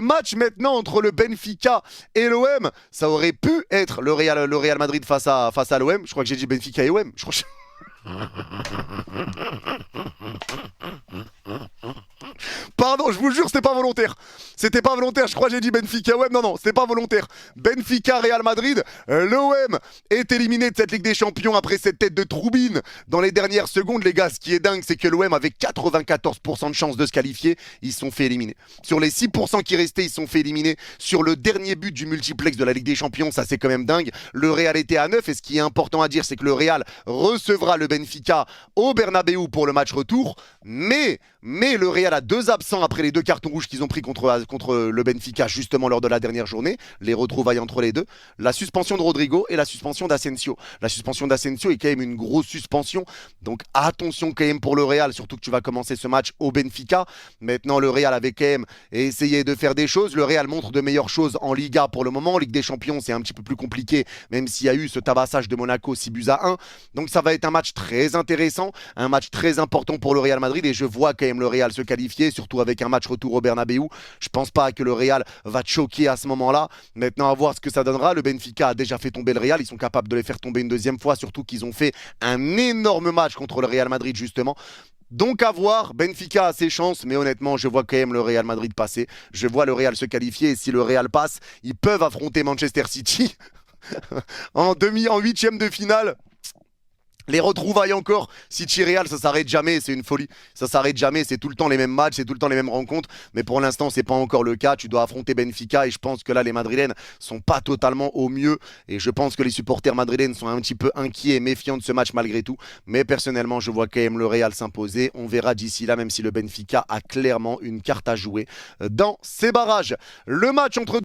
Match maintenant entre le Benfica et l'OM, ça aurait pu être le Real Madrid face à l'OM. Je crois que j'ai dit Benfica et OM. Je crois que Pardon, je vous jure, c'était pas volontaire. C'était pas volontaire, je crois que j'ai dit Benfica. Ouais, non, c'était pas volontaire. Benfica, Real Madrid. L'OM est éliminé de cette Ligue des Champions après cette tête de Troubine dans les dernières secondes. Les gars, ce qui est dingue, c'est que l'OM avait 94% de chances de se qualifier. Ils se sont fait éliminer. Sur les 6% qui restaient, ils se sont fait éliminer. Sur le dernier but du multiplex de la Ligue des Champions, ça c'est quand même dingue. Le Real était à 9. Et ce qui est important à dire, c'est que le Real recevra le Benfica au Bernabeu pour le match retour. Mais le Real a deux absents après les deux cartons rouges qu'ils ont pris contre le Benfica justement lors de la dernière journée, les retrouvailles entre les deux, la suspension de Rodrigo et la suspension d'Asensio. La suspension d'Asensio est quand même une grosse suspension, donc attention quand même pour le Real, surtout que tu vas commencer ce match au Benfica. Maintenant le Real avait quand même essayé de faire des choses, le Real montre de meilleures choses en Liga pour le moment, en Ligue des Champions c'est un petit peu plus compliqué, même s'il y a eu ce tabassage de Monaco 6-1, donc ça va être un match très intéressant, un match très important pour le Real Madrid et je vois quand même le Real se qualifier, surtout avec un match retour au Bernabeu. Je pense pas que le Real va choquer à ce moment-là. Maintenant, à voir ce que ça donnera. Le Benfica a déjà fait tomber le Real. Ils sont capables de les faire tomber une deuxième fois, surtout qu'ils ont fait un énorme match contre le Real Madrid, justement. Donc à voir, Benfica a ses chances, mais honnêtement, je vois quand même le Real Madrid passer. Je vois le Real se qualifier et si le Real passe, ils peuvent affronter Manchester City en huitième de finale. Les retrouvailles encore, City Real, ça s'arrête jamais, c'est une folie. Ça s'arrête jamais, c'est tout le temps les mêmes matchs, c'est tout le temps les mêmes rencontres. Mais pour l'instant, c'est pas encore le cas. Tu dois affronter Benfica et je pense que là, les Madrilènes sont pas totalement au mieux. Et je pense que les supporters madrilènes sont un petit peu inquiets et méfiants de ce match malgré tout. Mais personnellement, je vois quand même le Real s'imposer. On verra d'ici là, même si le Benfica a clairement une carte à jouer dans ces barrages. Le match entre